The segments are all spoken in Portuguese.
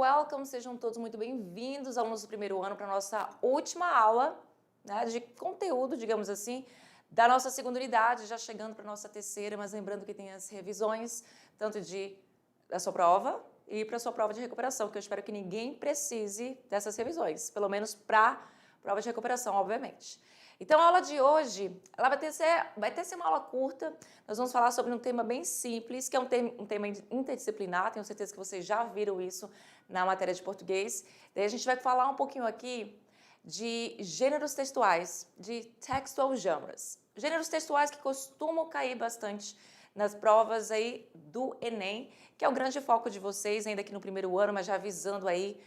welcome, sejam todos muito bem-vindos, alunos do primeiro ano, para a nossa última aula, né, de conteúdo, digamos assim, da nossa segunda unidade, já chegando para a nossa terceira, mas lembrando que tem as revisões, tanto da sua prova e para a sua prova de recuperação, que eu espero que ninguém precise dessas revisões, pelo menos para prova de recuperação, obviamente. Então, a aula de hoje, ela vai ter ser uma aula curta, nós vamos falar sobre um tema bem simples, que é um tema interdisciplinar, tenho certeza que vocês já viram isso na matéria de português. Daí a gente vai falar um pouquinho aqui de gêneros textuais, de textual genres. Gêneros textuais que costumam cair bastante nas provas aí do Enem, que é o grande foco de vocês ainda aqui no primeiro ano, mas já avisando aí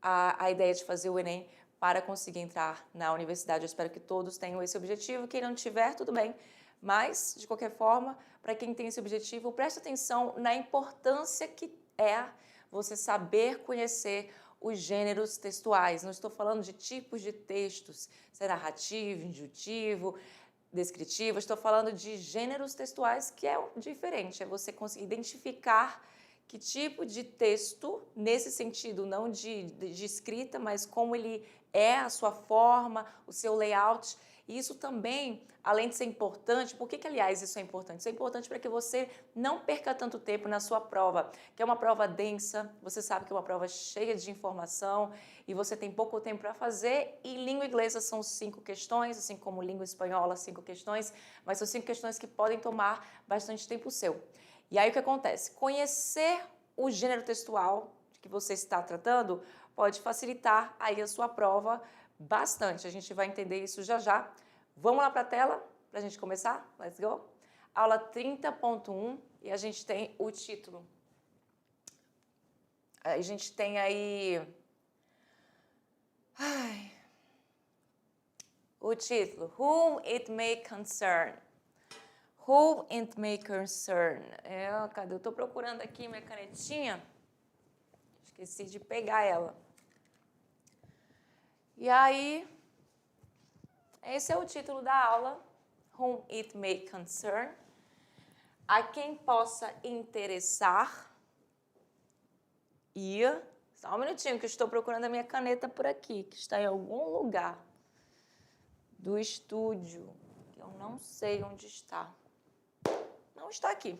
a ideia de fazer o Enem para conseguir entrar na universidade. Eu espero que todos tenham esse objetivo. Quem não tiver, tudo bem. Mas, de qualquer forma, para quem tem esse objetivo, preste atenção na importância que é você saber conhecer os gêneros textuais. Não estou falando de tipos de textos, se é narrativo, indutivo, descritivo. Estou falando de gêneros textuais, que é diferente. É você conseguir identificar que tipo de texto, nesse sentido, não de escrita, mas como ele é a sua forma, o seu layout. E isso também, além de ser importante, por que, aliás, isso é importante? Isso é importante para que você não perca tanto tempo na sua prova, que é uma prova densa, você sabe que é uma prova cheia de informação e você tem pouco tempo para fazer. E língua inglesa são 5 questões, assim como língua espanhola, 5 questões, mas são 5 questões que podem tomar bastante tempo seu. E aí o que acontece? Conhecer o gênero textual que você está tratando pode facilitar aí a sua prova bastante. A gente vai entender isso já já. Vamos lá para a tela para a gente começar? Let's go! Aula 30.1 e a gente tem o título. A gente tem aí... o título. Whom it may concern. Who it may concern. Cadê? Eu estou procurando aqui minha canetinha. Esqueci de pegar ela. E aí, esse é o título da aula. Whom it may concern. A quem possa interessar. E, só um minutinho que eu estou procurando a minha caneta por aqui, que está em algum lugar do estúdio, que eu não sei onde está. Não está aqui.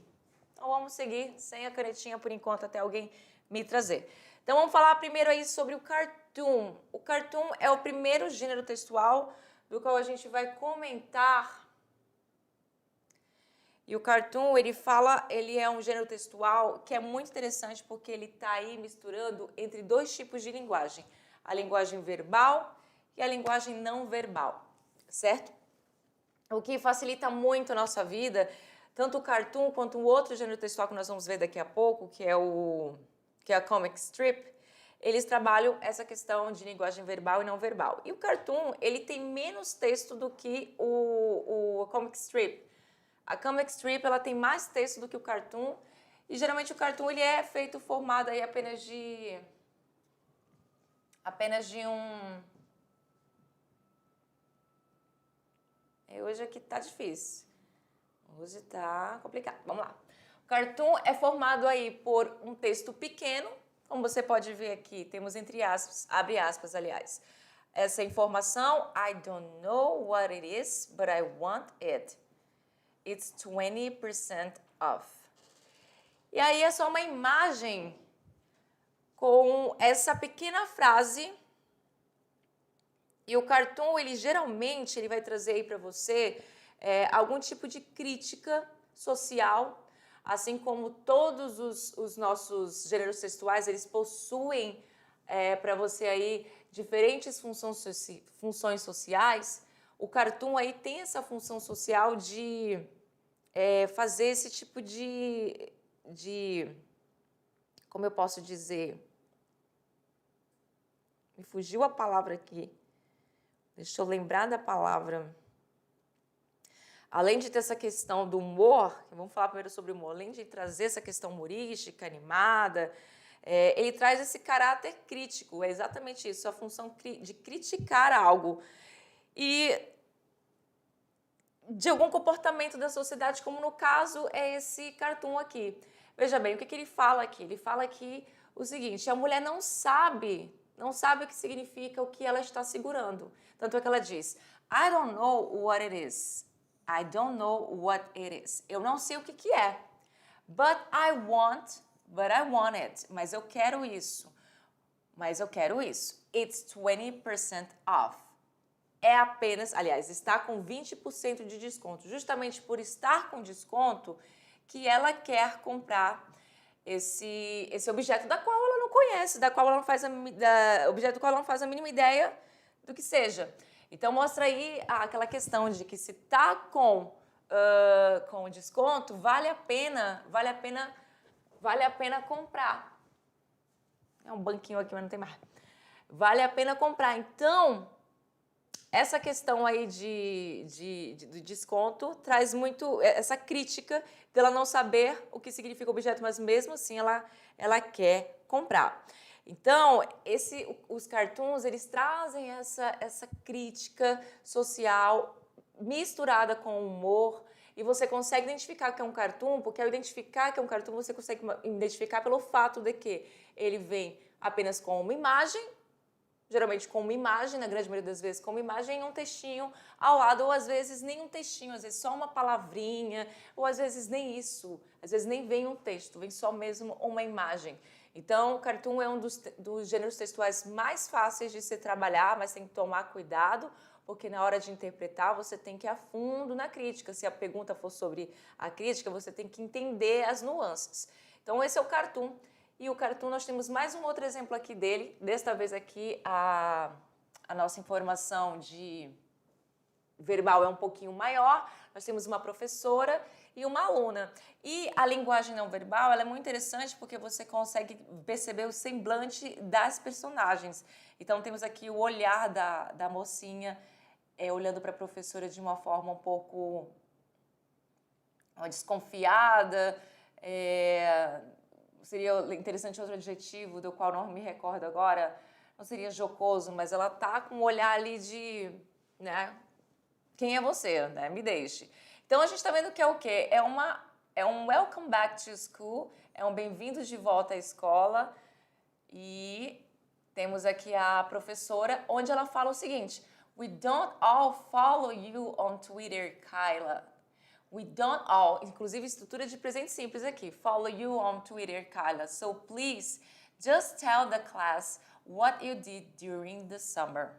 Então vamos seguir sem a canetinha por enquanto até alguém me trazer. Então vamos falar primeiro aí sobre o cartoon. O cartoon é o primeiro gênero textual do qual a gente vai comentar. E o cartoon, ele é um gênero textual que é muito interessante porque ele está aí misturando entre 2 tipos de linguagem. A linguagem verbal e a linguagem não verbal, certo? O que facilita muito a nossa vida. Tanto o cartoon quanto o outro gênero textual que nós vamos ver daqui a pouco, que é a comic strip, eles trabalham essa questão de linguagem verbal e não verbal. E o cartoon, ele tem menos texto do que o comic strip. A comic strip, ela tem mais texto do que o cartoon, e geralmente o cartoon ele é formado aí apenas de um... Hoje aqui tá difícil. Hoje tá complicado. Vamos lá. O cartoon é formado aí por um texto pequeno, como você pode ver aqui, temos entre aspas, abre aspas, aliás. Essa informação, I don't know what it is, but I want it. It's 20% off. E aí é só uma imagem com essa pequena frase. E o cartoon, geralmente, ele vai trazer aí para você algum tipo de crítica social, assim como todos os nossos gêneros textuais, eles possuem para você aí diferentes funções sociais. O cartoon aí tem essa função social de fazer esse tipo de... Como eu posso dizer? Me fugiu a palavra aqui. Deixa eu lembrar da palavra. Além de ter essa questão do humor, vamos falar primeiro sobre o humor, além de trazer essa questão humorística, animada, ele traz esse caráter crítico, é exatamente isso, a função de criticar algo e de algum comportamento da sociedade, como no caso é esse cartoon aqui. Veja bem, o que ele fala aqui? Ele fala que o seguinte, a mulher não sabe o que significa o que ela está segurando. Tanto é que ela diz, I don't know what it is. I don't know what it is. Eu não sei o que é. But I want it. Mas eu quero isso. Mas eu quero isso. It's 20% off. É apenas, aliás, está com 20% de desconto. Justamente por estar com desconto que ela quer comprar esse objeto da qual ela não conhece, objeto do qual ela não faz a mínima ideia do que seja. Então mostra aí aquela questão de que se tá com desconto, vale a pena comprar. É um banquinho aqui, mas não tem mais. Vale a pena comprar. Então, essa questão aí de desconto traz muito essa crítica dela não saber o que significa o objeto, mas mesmo assim ela quer comprar. Então, os cartoons, eles trazem essa crítica social misturada com humor, e você consegue identificar que é um cartoon, porque ao identificar que é um cartoon, você consegue identificar pelo fato de que ele vem apenas com uma imagem, geralmente com uma imagem, na grande maioria das vezes com uma imagem e um textinho ao lado, ou às vezes nem um textinho, às vezes só uma palavrinha, ou às vezes nem isso, às vezes nem vem um texto, vem só mesmo uma imagem. Então, o cartoon é um dos gêneros textuais mais fáceis de se trabalhar, mas tem que tomar cuidado, porque na hora de interpretar você tem que ir a fundo na crítica. Se a pergunta for sobre a crítica, você tem que entender as nuances. Então, esse é o cartoon. E o cartoon, nós temos mais um outro exemplo aqui dele. Desta vez aqui, a nossa informação de verbal é um pouquinho maior. Nós temos uma professora e uma aluna. E a linguagem não verbal, ela é muito interessante porque você consegue perceber o semblante das personagens. Então, temos aqui o olhar da mocinha olhando para a professora de uma forma um pouco desconfiada. Seria interessante outro adjetivo, do qual não me recordo agora, não seria jocoso, mas ela tá com um olhar ali de, né, quem é você, né, me deixe. Então, a gente tá vendo que é o quê? É um welcome back to school, é um bem-vindos de volta à escola, e temos aqui a professora, onde ela fala o seguinte, we don't all follow you on Twitter, Kyla. We don't all, inclusive estrutura de presente simples aqui, follow you on Twitter, Kyla. So please, just tell the class what you did during the summer.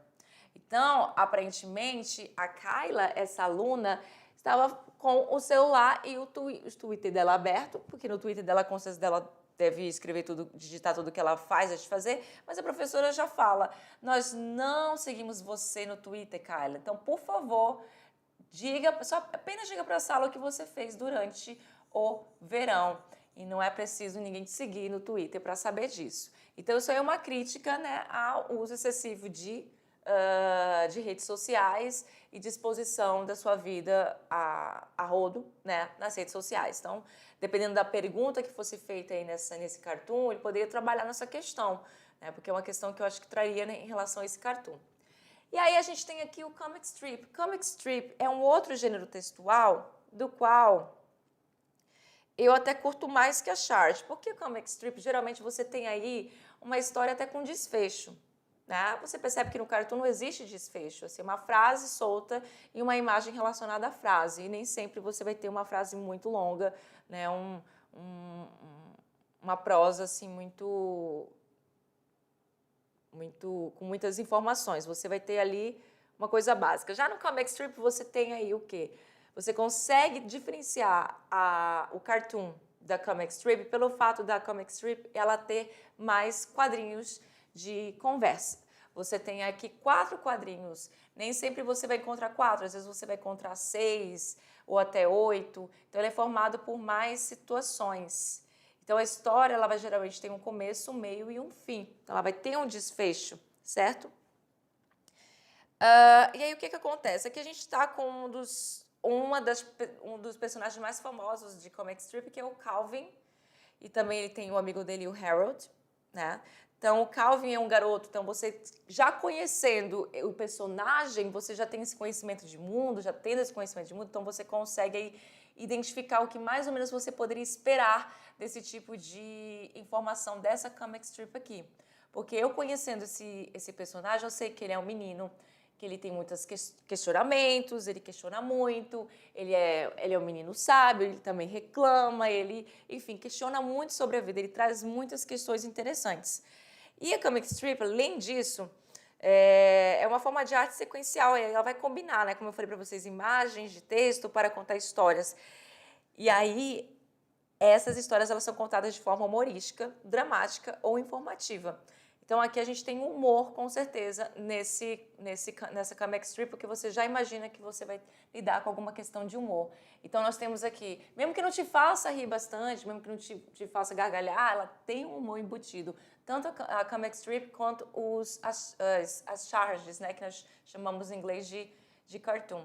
Então, aparentemente, a Kyla, essa aluna, estava com o celular e o Twitter dela aberto, porque no Twitter dela, com certeza, dela deve escrever tudo, digitar tudo que ela faz antes de fazer, mas a professora já fala, nós não seguimos você no Twitter, Kyla. Então, por favor, apenas diga para a sala o que você fez durante o verão. E não é preciso ninguém te seguir no Twitter para saber disso. Então, isso aí é uma crítica, né, ao uso excessivo de redes sociais e de exposição da sua vida a rodo, né, nas redes sociais. Então, dependendo da pergunta que fosse feita aí nesse cartoon, ele poderia trabalhar nessa questão, né, porque é uma questão que eu acho que traria, né, em relação a esse cartoon. E aí a gente tem aqui o comic strip. Comic strip é um outro gênero textual do qual eu até curto mais que a chart. Porque o comic strip, geralmente você tem aí uma história até com desfecho, né? Você percebe que no cartoon não existe desfecho. Assim, uma frase solta e uma imagem relacionada à frase. E nem sempre você vai ter uma frase muito longa, né? Uma prosa assim com muitas informações. Você vai ter ali uma coisa básica. Já no comic strip você tem aí o quê? Você consegue diferenciar o cartoon da comic strip pelo fato da comic strip ela ter mais quadrinhos de conversa. Você tem aqui 4 quadrinhos. Nem sempre você vai encontrar 4, às vezes você vai encontrar 6 ou até 8. Então ele é formado por mais situações. Então, a história, ela vai geralmente ter um começo, um meio e um fim. Ela vai ter um desfecho, certo? E aí, o que acontece? Aqui a gente está com um dos personagens mais famosos de comic strip, que é o Calvin. E também ele tem o amigo dele, o Harold, né? Então, o Calvin é um garoto, então você já conhecendo o personagem, você já tem esse conhecimento de mundo, já tendo esse conhecimento de mundo, então você consegue aí identificar o que mais ou menos você poderia esperar desse tipo de informação dessa comic strip aqui. Porque eu conhecendo esse personagem, eu sei que ele é um menino, que ele tem muitos questionamentos, ele questiona muito, ele é um menino sábio, ele também reclama, ele, enfim, questiona muito sobre a vida, ele traz muitas questões interessantes. E a comic strip, além disso, é uma forma de arte sequencial, ela vai combinar, né, como eu falei para vocês, imagens de texto para contar histórias. E aí, essas histórias elas são contadas de forma humorística, dramática ou informativa. Então, aqui a gente tem humor, com certeza, nessa comic strip, porque você já imagina que você vai lidar com alguma questão de humor. Então, nós temos aqui, mesmo que não te faça rir bastante, mesmo que não te faça gargalhar, ela tem um humor embutido. Tanto a comic strip quanto as charges, né, que nós chamamos em inglês de cartoon.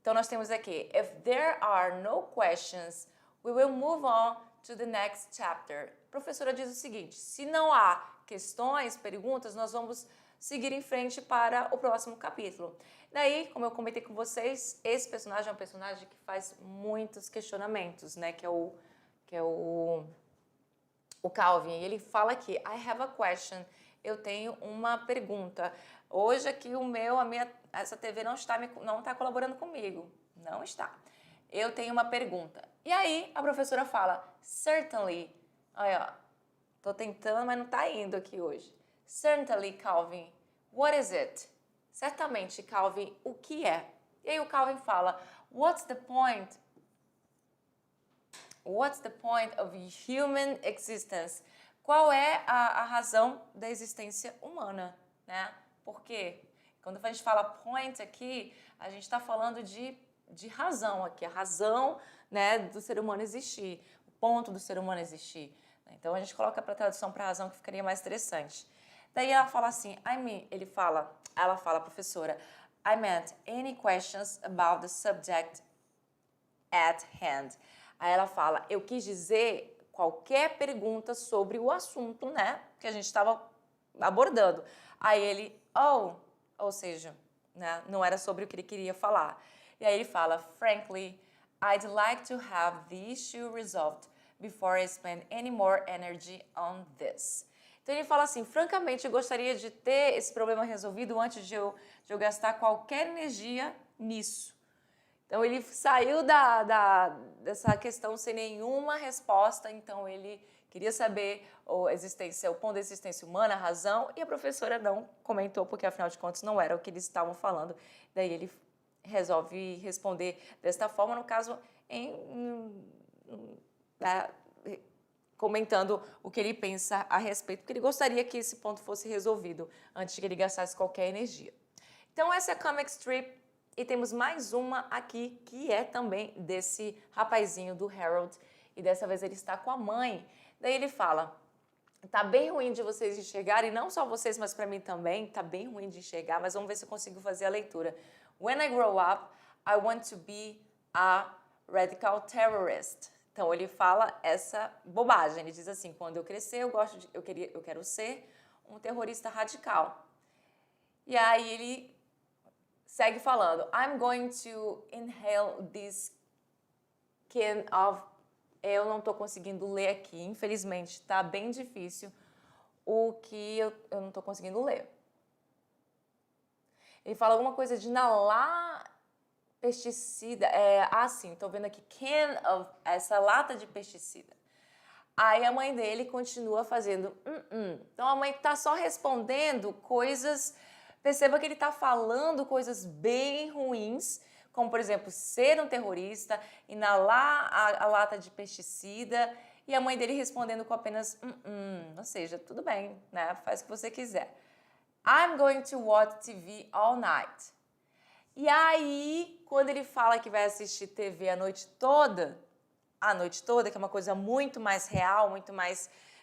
Então, nós temos aqui, if there are no questions, we will move on to the next chapter. A professora diz o seguinte, se não há questões, perguntas, nós vamos seguir em frente para o próximo capítulo. Daí, como eu comentei com vocês, esse personagem é um personagem que faz muitos questionamentos, né? Que é o Calvin. E ele fala aqui, I have a question. Eu tenho uma pergunta. Hoje aqui essa TV não está colaborando comigo. Não está. Eu tenho uma pergunta. E aí a professora fala, certainly. Olha, tô tentando, mas não tá indo aqui hoje. Certainly, Calvin. What is it? Certamente, Calvin, o que é? E aí o Calvin fala, what's the point? What's the point of human existence? Qual é a razão da existência humana, né? Por quê? Quando a gente fala point aqui, a gente está falando de razão aqui, a razão, né, do ser humano existir, o ponto do ser humano existir. Então, a gente coloca para tradução para razão que ficaria mais interessante. Daí ela fala assim, ela fala, professora, I meant any questions about the subject at hand. Aí ela fala, eu quis dizer qualquer pergunta sobre o assunto, né, que a gente estava abordando. Aí ele, ou seja, né, não era sobre o que ele queria falar. E aí ele fala, frankly, I'd like to have the issue resolved before I spend any more energy on this. Então ele fala assim, francamente, eu gostaria de ter esse problema resolvido antes de eu gastar qualquer energia nisso. Então ele saiu dessa questão sem nenhuma resposta, então ele queria saber o ponto da existência humana, a razão, e a professora não comentou, porque afinal de contas não era o que eles estavam falando. Daí ele resolve responder desta forma, no caso, comentando o que ele pensa a respeito, porque ele gostaria que esse ponto fosse resolvido antes de que ele gastasse qualquer energia. Então essa é a comic strip, e temos mais uma aqui, que é também desse rapazinho do Harold, e dessa vez ele está com a mãe. Daí ele fala, tá bem ruim de vocês enxergarem, não só vocês, mas para mim também, tá bem ruim de enxergar, mas vamos ver se eu consigo fazer a leitura. When I grow up, I want to be a radical terrorist. Então ele fala essa bobagem, ele diz assim, quando eu crescer eu quero ser um terrorista radical. E aí ele segue falando, I'm going to inhale this can of... Eu não estou conseguindo ler aqui, infelizmente, está bem difícil o que eu não estou conseguindo ler. Ele fala alguma coisa de inalar pesticida. Sim, estou vendo aqui, can of, essa lata de pesticida. Aí a mãe dele continua fazendo, Então a mãe está só respondendo coisas, perceba que ele está falando coisas bem ruins, como por exemplo, ser um terrorista, inalar a lata de pesticida, e a mãe dele respondendo com apenas, ou seja, tudo bem, né? Faz o que você quiser. I'm going to watch TV all night. E aí, quando ele fala que vai assistir TV a noite toda, que é uma coisa muito mais real,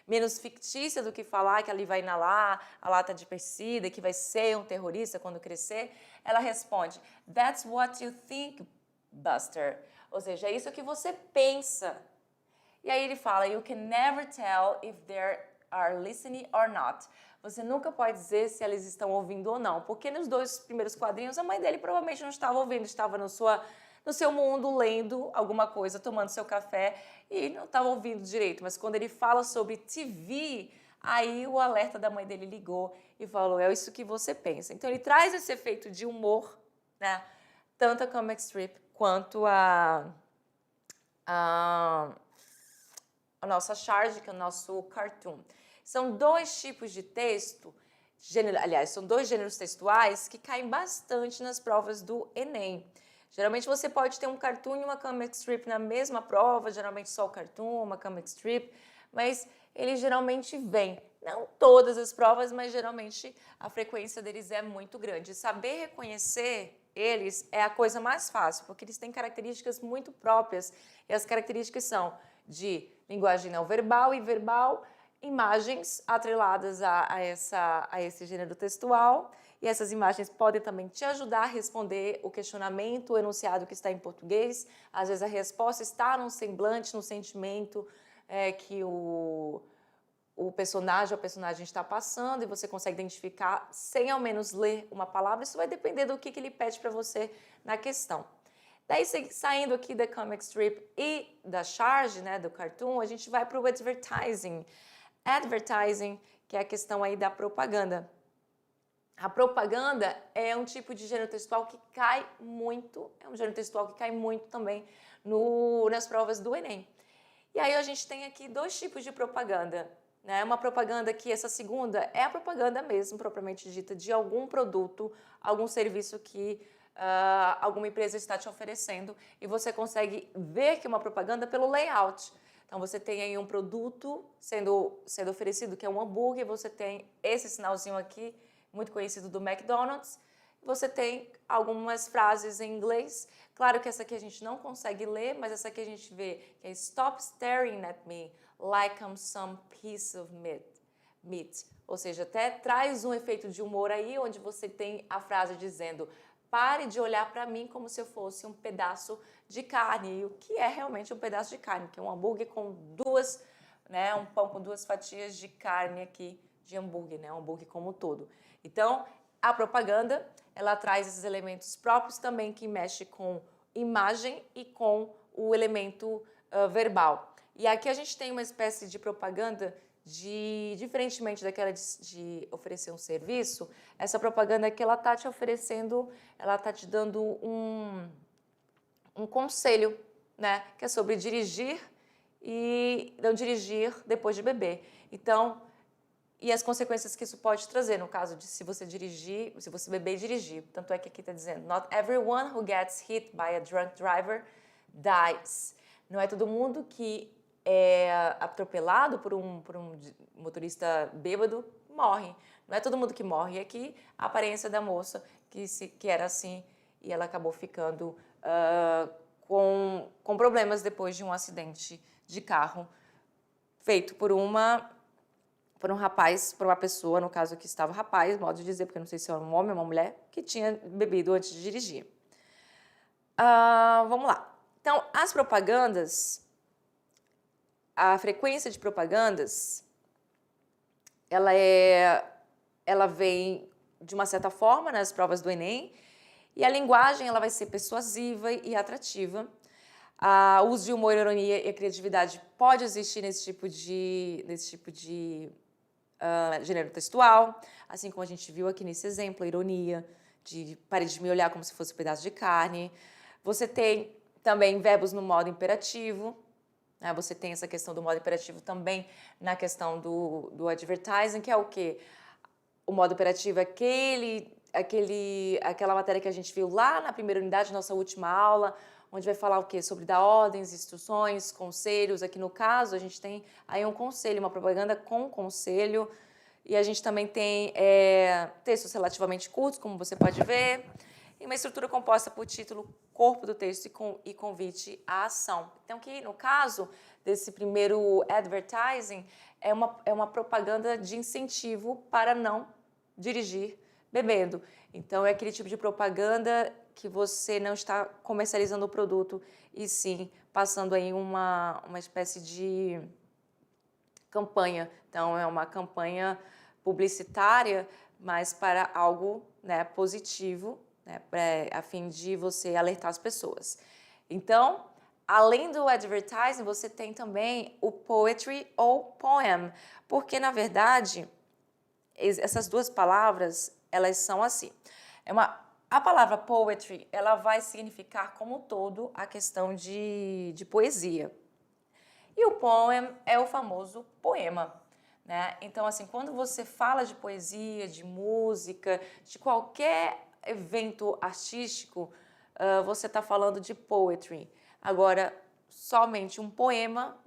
menos fictícia do que falar que ele vai inalar a lata de pesticida, que vai ser um terrorista quando crescer, ela responde, that's what you think, Buster. Ou seja, é isso que você pensa. E aí ele fala, you can never tell if they are listening or not. você nunca pode dizer se eles estão ouvindo ou não, porque nos 2 primeiros quadrinhos a mãe dele provavelmente não estava ouvindo, estava no seu mundo lendo alguma coisa, tomando seu café e não estava ouvindo direito. Mas quando ele fala sobre TV, aí o alerta da mãe dele ligou e falou, é isso que você pensa. Então ele traz esse efeito de humor, né? Tanto a comic strip quanto a nossa charge, que é o nosso cartoon. São 2 tipos de texto, aliás, são 2 gêneros textuais que caem bastante nas provas do Enem. Geralmente você pode ter um cartoon e uma comic strip na mesma prova, geralmente só o cartoon, uma comic strip, mas eles geralmente vêm. Não todas as provas, mas geralmente a frequência deles é muito grande. Saber reconhecer eles é a coisa mais fácil, porque eles têm características muito próprias, e as características são de linguagem não verbal e verbal, imagens atreladas a esse gênero textual, e essas imagens podem também te ajudar a responder o questionamento, o enunciado que está em português. Às vezes a resposta está no semblante, no sentimento que o personagem ou a personagem está passando, e você consegue identificar sem ao menos ler uma palavra. Isso vai depender do que ele pede para você na questão. Daí, saindo aqui da comic strip e da charge, né, do cartoon, a gente vai para o advertising. Advertising, que é a questão aí da propaganda. A propaganda é um tipo de gênero textual que cai muito, é um gênero textual que cai muito também nas provas do Enem. E aí a gente tem aqui 2 tipos de propaganda, né? Uma propaganda que essa segunda é a propaganda mesmo, propriamente dita, de algum produto, algum serviço que alguma empresa está te oferecendo, e você consegue ver que é uma propaganda pelo layout. Então você tem aí um produto sendo oferecido, que é um hambúrguer, você tem esse sinalzinho aqui, muito conhecido do McDonald's. Você tem algumas frases em inglês. Claro que essa aqui a gente não consegue ler, mas essa aqui a gente vê, que é Stop staring at me like I'm some piece of meat. Ou seja, até traz um efeito de humor aí, onde você tem a frase dizendo, pare de olhar para mim como se eu fosse um pedaço de carne. E o que é realmente um pedaço de carne? Que é um hambúrguer com um pão com 2 fatias de carne aqui, de hambúrguer, né? Um hambúrguer como um todo. Então, a propaganda, ela traz esses elementos próprios também que mexe com imagem e com o elemento verbal. E aqui a gente tem uma espécie de propaganda diferentemente daquela de oferecer um serviço, essa propaganda aqui, ela está te oferecendo, ela está te dando um conselho, né? Que é sobre dirigir e não dirigir depois de beber. Então, e as consequências que isso pode trazer, no caso de se você beber e dirigir. Tanto é que aqui está dizendo, not everyone who gets hit by a drunk driver dies. Não é todo mundo que é atropelado por um motorista bêbado morre. Não é todo mundo que morre. E aqui a aparência da moça que era assim, e ela acabou ficando com problemas depois de um acidente de carro feito por um rapaz, por uma pessoa, no caso que estava rapaz, modo de dizer, porque eu não sei se era um homem ou uma mulher, que tinha bebido antes de dirigir. Vamos lá. Então, as propagandas, a frequência de propagandas, ela vem de uma certa forma nas provas do Enem, e a linguagem ela vai ser persuasiva e atrativa. O uso de humor, ironia e a criatividade pode existir nesse tipo de gênero textual, assim como a gente viu aqui nesse exemplo, a ironia, de pare de me olhar como se fosse um pedaço de carne. Você tem também verbos no modo imperativo, né? Você tem essa questão do modo imperativo também na questão do advertising, que é o quê? O modo imperativo é aquela matéria que a gente viu lá na primeira unidade, nossa última aula, onde vai falar o quê? Sobre dar ordens, instruções, conselhos. Aqui no caso, a gente tem aí um conselho, uma propaganda com conselho. E a gente também tem textos relativamente curtos, como você pode ver, e uma estrutura composta por título, corpo do texto e convite à ação. Então, aqui no caso desse primeiro advertising, é uma propaganda de incentivo para não dirigir bebendo. Então, é aquele tipo de propaganda que você não está comercializando o produto, e sim passando aí uma espécie de campanha. Então, é uma campanha publicitária, mas para algo, né, positivo, né, a fim de você alertar as pessoas. Então, além do advertising, você tem também o poetry ou poem, porque, na verdade, essas duas palavras, elas são assim. A palavra poetry, ela vai significar como um todo a questão de poesia. E o poem é o famoso poema, né? Então, assim, quando você fala de poesia, de música, de qualquer evento artístico, você está falando de poetry. Agora, somente um poema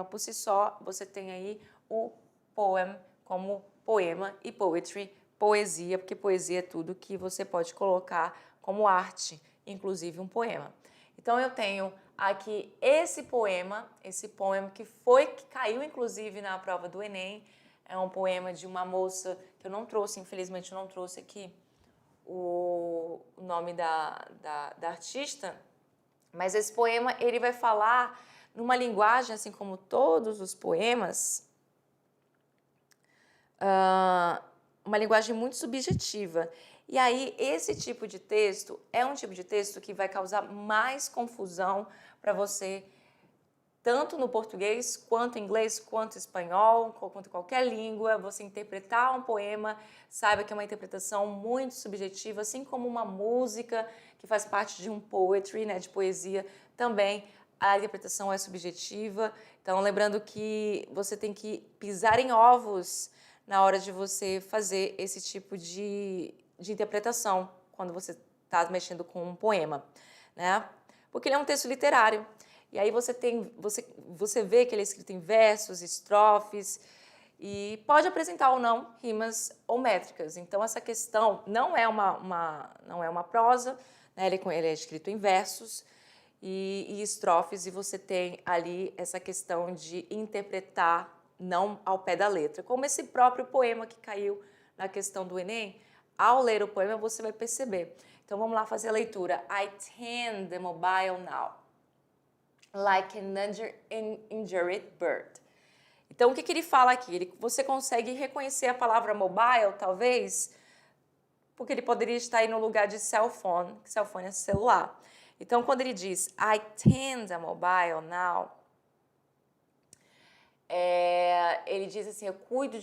por si só, você tem aí o poem como poema e poetry, poesia, porque poesia é tudo que você pode colocar como arte, inclusive um poema. Então eu tenho aqui esse poema que caiu inclusive na prova do Enem, é um poema de uma moça que eu não trouxe, infelizmente eu não trouxe aqui o nome da artista, mas esse poema ele vai falar numa linguagem, assim como todos os poemas, uma linguagem muito subjetiva. E aí, esse tipo de texto é um tipo de texto que vai causar mais confusão para você, tanto no português, quanto em inglês, quanto em espanhol, quanto qualquer língua. Você interpretar um poema, saiba que é uma interpretação muito subjetiva, assim como uma música que faz parte de um poetry, né, de poesia, também a interpretação é subjetiva. Então, lembrando que você tem que pisar em ovos na hora de você fazer esse tipo de interpretação, quando você está mexendo com um poema, né? Porque ele é um texto literário. E aí você vê que ele é escrito em versos, estrofes, e pode apresentar ou não rimas ou métricas. Então, essa questão não é uma prosa, né? Ele é escrito em versos e estrofes, e você tem ali essa questão de interpretar não ao pé da letra. Como esse próprio poema que caiu na questão do Enem, ao ler o poema você vai perceber. Então vamos lá fazer a leitura. I tend the mobile now, like an injured bird. Então o que ele fala aqui? Você consegue reconhecer a palavra mobile, talvez, porque ele poderia estar aí no lugar de cell phone, que cell phone é celular. Então quando ele diz I tend a mobile now, ele diz assim, eu cuido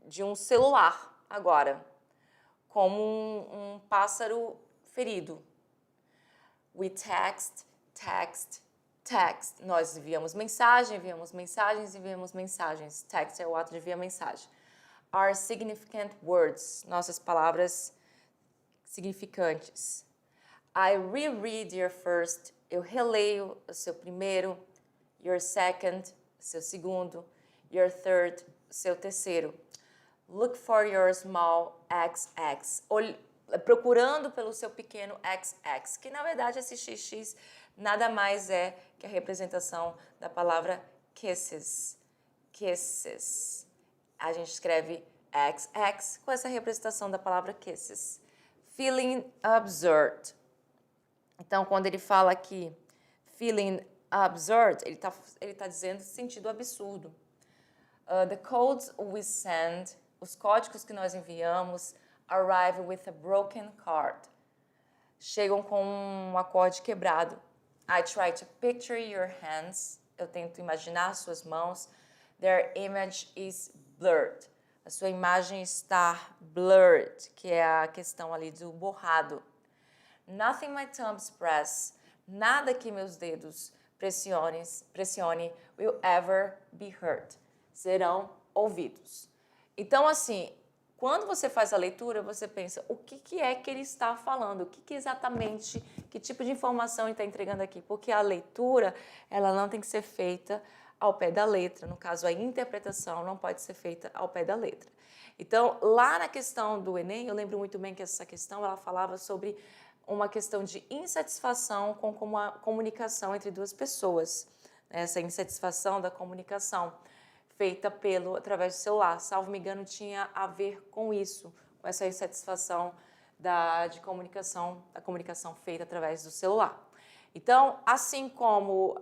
de um celular agora, como um pássaro ferido. We text, text, text. Nós enviamos mensagem, enviamos mensagens, enviamos mensagens. Text é o ato de enviar mensagem. Are significant words, nossas palavras significantes. I reread your first, eu releio o seu primeiro. Your second, seu segundo. Your third, seu terceiro. Look for your small XX. Procurando pelo seu pequeno XX, que na verdade esse XX nada mais é que a representação da palavra kisses. Kisses. A gente escreve XX com essa representação da palavra kisses. Feeling absurd. Então, quando ele fala aqui feeling absurd, ele tá dizendo sentido absurdo. The codes we send, os códigos que nós enviamos, arrive with a broken chord. Chegam com um acorde quebrado. I try to picture your hands. Eu tento imaginar suas mãos. Their image is blurred. A sua imagem está blurred, que é a questão ali do borrado. Nothing my thumbs press. Nada que meus dedos pressione will ever be heard. Serão ouvidos. Então, assim, quando você faz a leitura, você pensa, o que é que ele está falando? O que exatamente, que tipo de informação ele está entregando aqui? Porque a leitura, ela não tem que ser feita ao pé da letra. No caso, a interpretação não pode ser feita ao pé da letra. Então, lá na questão do Enem, eu lembro muito bem que essa questão, ela falava sobre uma questão de insatisfação com a comunicação entre duas pessoas. Essa insatisfação da comunicação feita através do celular. Salvo me engano, tinha a ver com isso, com essa insatisfação da comunicação feita através do celular. Então, assim como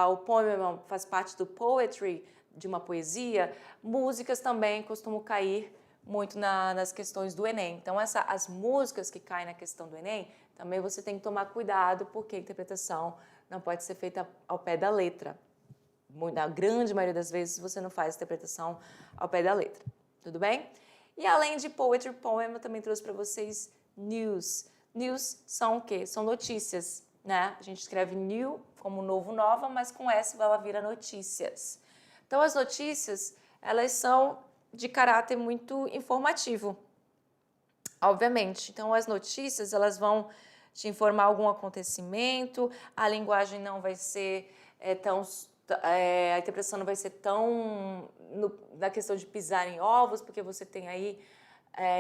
o poema faz parte do poetry, de uma poesia, músicas também costumam cair muito nas questões do Enem. Então, as músicas que caem na questão do Enem, também você tem que tomar cuidado, porque a interpretação não pode ser feita ao pé da letra. Na grande maioria das vezes, você não faz interpretação ao pé da letra. Tudo bem? E além de poetry, poem, eu também trouxe para vocês news. News são o quê? São notícias, né? A gente escreve new como novo, nova, mas com S ela vira notícias. Então, as notícias, elas são de caráter muito informativo, obviamente. Então, as notícias, elas vão te informar algum acontecimento, a linguagem não vai ser a interpretação não vai ser tão na questão de pisar em ovos, porque você tem aí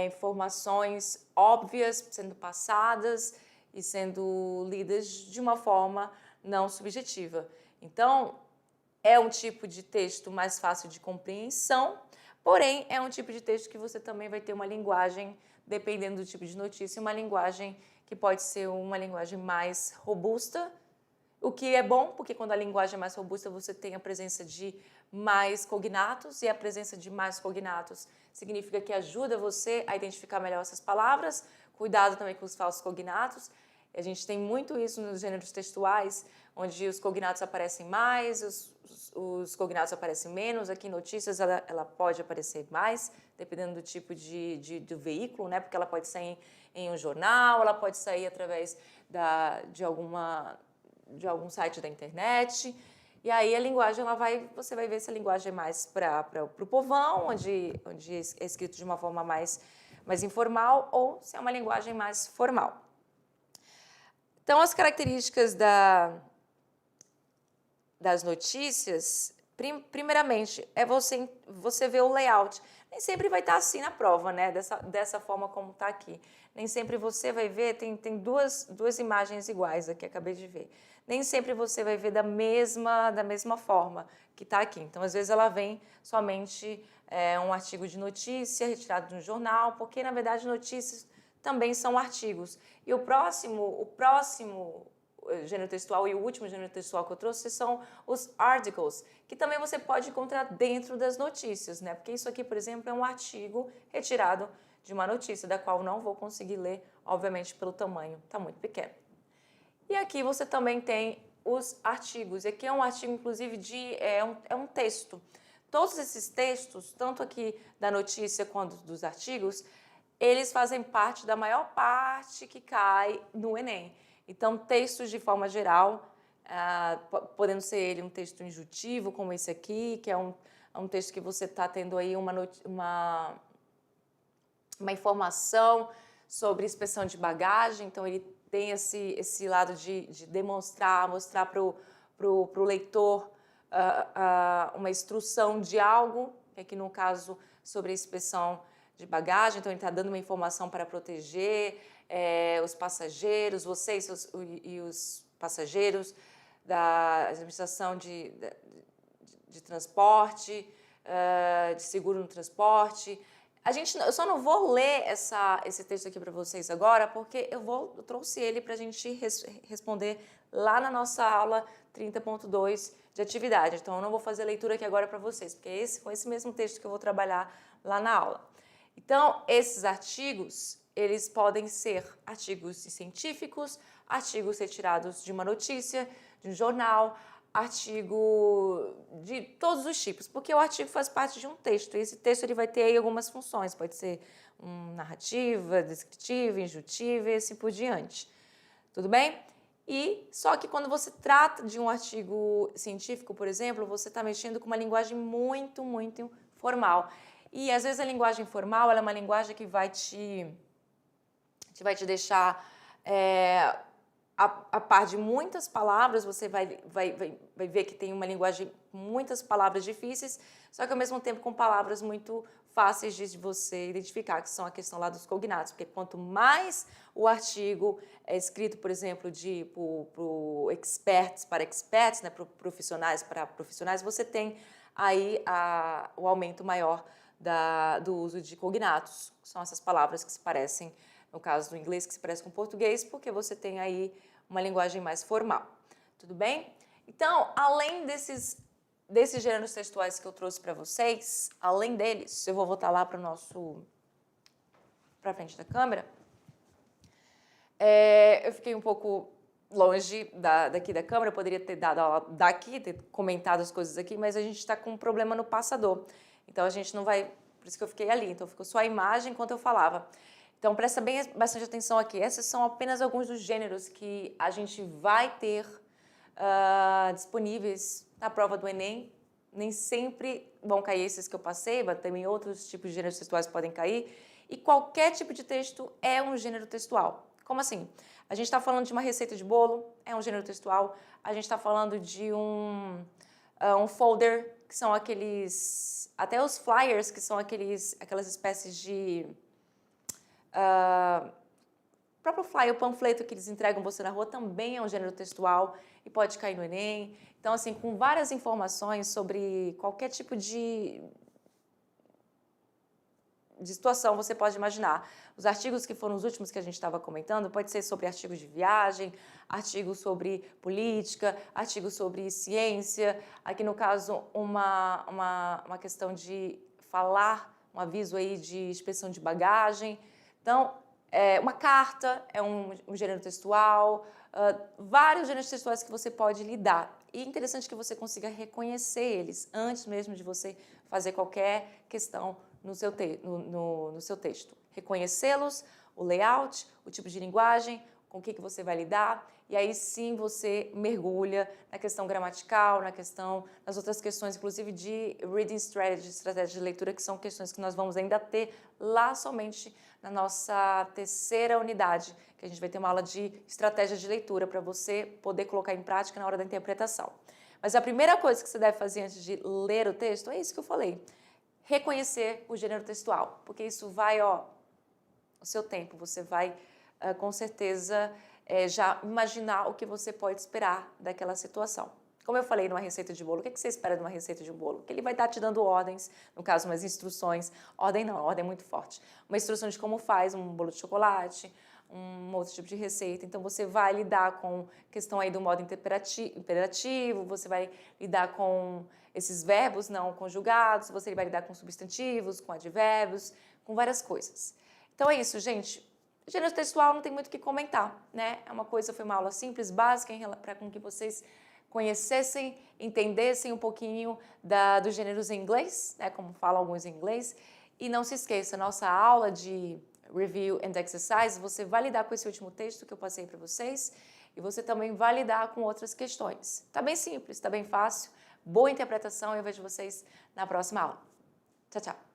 informações óbvias sendo passadas e sendo lidas de uma forma não subjetiva. Então, é um tipo de texto mais fácil de compreensão, porém, é um tipo de texto que você também vai ter uma linguagem, dependendo do tipo de notícia, uma linguagem que pode ser uma linguagem mais robusta, o que é bom, porque quando a linguagem é mais robusta, você tem a presença de mais cognatos, e a presença de mais cognatos significa que ajuda você a identificar melhor essas palavras. Cuidado também com os falsos cognatos. A gente tem muito isso nos gêneros textuais, onde os cognatos aparecem mais, os cognatos aparecem menos. Aqui em notícias ela pode aparecer mais, dependendo do tipo do veículo, né? Porque ela pode sair em um jornal, ela pode sair através de algum site da internet. E aí a linguagem, você vai ver se a linguagem é mais para o povão, onde é escrito de uma forma mais informal, ou se é uma linguagem mais formal. Então, as características das notícias, primeiramente, é você ver o layout. Nem sempre vai estar assim na prova, né? Dessa forma como está aqui. Nem sempre você vai ver, tem duas imagens iguais aqui, acabei de ver. Nem sempre você vai ver da mesma forma que está aqui. Então, às vezes, ela vem somente um artigo de notícia retirado de um jornal, porque, na verdade, notícias também são artigos. E o próximo gênero textual e o último gênero textual que eu trouxe são os articles, que também você pode encontrar dentro das notícias, né? Porque isso aqui, por exemplo, é um artigo retirado de uma notícia, da qual não vou conseguir ler, obviamente, pelo tamanho, está muito pequeno. E aqui você também tem os artigos. Aqui é um artigo, inclusive, é um texto. Todos esses textos, tanto aqui da notícia quanto dos artigos, eles fazem parte da maior parte que cai no Enem. Então, textos de forma geral, podendo ser ele um texto injuntivo, como esse aqui, que é um texto que você está tendo aí uma informação sobre inspeção de bagagem, então ele tem esse lado de mostrar para o leitor uma instrução de algo, que aqui no caso sobre a inspeção de bagagem, então ele está dando uma informação para proteger os passageiros, você e os passageiros da administração de transporte, de seguro no transporte. Eu só não vou ler esse texto aqui para vocês agora, porque eu trouxe ele para a gente responder lá na nossa aula 30.2 de atividade. Então, eu não vou fazer a leitura aqui agora para vocês, porque é com esse mesmo texto que eu vou trabalhar lá na aula. Então, esses artigos, eles podem ser artigos científicos, artigos retirados de uma notícia, de um jornal, artigo de todos os tipos, porque o artigo faz parte de um texto, e esse texto ele vai ter aí algumas funções, pode ser narrativa, descritiva, injuntiva e assim por diante. Tudo bem? E só que quando você trata de um artigo científico, por exemplo, você está mexendo com uma linguagem muito, muito formal. E às vezes a linguagem formal ela é uma linguagem que vai te deixar a par de muitas palavras, você vai ver que tem uma linguagem com muitas palavras difíceis, só que ao mesmo tempo com palavras muito fáceis de você identificar, que são a questão lá dos cognatos, porque quanto mais o artigo é escrito, por exemplo, para experts, né, profissionais para profissionais, você tem aí o aumento maior do uso de cognatos, que são essas palavras que se parecem, no caso do inglês, que se parece com o português, porque você tem aí uma linguagem mais formal. Tudo bem? Então, além desses gêneros textuais que eu trouxe para vocês, além deles, eu vou voltar lá para frente da câmera, eu fiquei um pouco longe daqui da câmera, eu poderia ter dado aula daqui, ter comentado as coisas aqui, mas a gente está com um problema no passador. Então, a gente não vai... Por isso que eu fiquei ali. Então, ficou só a imagem enquanto eu falava. Então, presta bastante atenção aqui. Esses são apenas alguns dos gêneros que a gente vai ter disponíveis na prova do Enem. Nem sempre vão cair esses que eu passei, mas também outros tipos de gêneros textuais podem cair. E qualquer tipo de texto é um gênero textual. Como assim? A gente está falando de uma receita de bolo, é um gênero textual. A gente está falando de um folder, que são aqueles... Até os flyers, que são aquelas espécies de... o próprio flyer, o panfleto que eles entregam você na rua também é um gênero textual e pode cair no Enem. Então, assim, com várias informações sobre qualquer tipo de situação você pode imaginar. Os artigos que foram os últimos que a gente estava comentando, pode ser sobre artigos de viagem, artigos sobre política, artigos sobre ciência. Aqui, no caso, uma questão de falar, um aviso aí de inspeção de bagagem. Então, uma carta é um gênero textual, vários gêneros textuais que você pode lidar. E é interessante que você consiga reconhecer eles antes mesmo de você fazer qualquer questão no seu texto. Reconhecê-los, o layout, o tipo de linguagem, com o que você vai lidar, e aí sim você mergulha na questão gramatical, nas outras questões, inclusive de reading strategy, estratégia de leitura, que são questões que nós vamos ainda ter lá somente na nossa terceira unidade, que a gente vai ter uma aula de estratégia de leitura para você poder colocar em prática na hora da interpretação. Mas a primeira coisa que você deve fazer antes de ler o texto é isso que eu falei. Reconhecer o gênero textual, porque isso vai, o seu tempo, você vai com certeza já imaginar o que você pode esperar daquela situação. Como eu falei numa receita de bolo, o que você espera de uma receita de bolo? Que ele vai estar te dando ordens, no caso, umas instruções. Ordem não, ordem é muito forte. Uma instrução de como faz um bolo de chocolate, um outro tipo de receita. Então, você vai lidar com a questão aí do modo imperativo, você vai lidar com esses verbos não conjugados, você vai lidar com substantivos, com advérbios, com várias coisas. Então, é isso, gente. Gênero textual não tem muito o que comentar, né? Foi uma aula simples, básica, para com que vocês conhecessem, entendessem um pouquinho dos gêneros em inglês, né? Como falam alguns em inglês. E não se esqueça, nossa aula de Review and Exercise, você vai lidar com esse último texto que eu passei para vocês e você também vai lidar com outras questões. Tá bem simples, tá bem fácil, boa interpretação e eu vejo vocês na próxima aula. Tchau, tchau!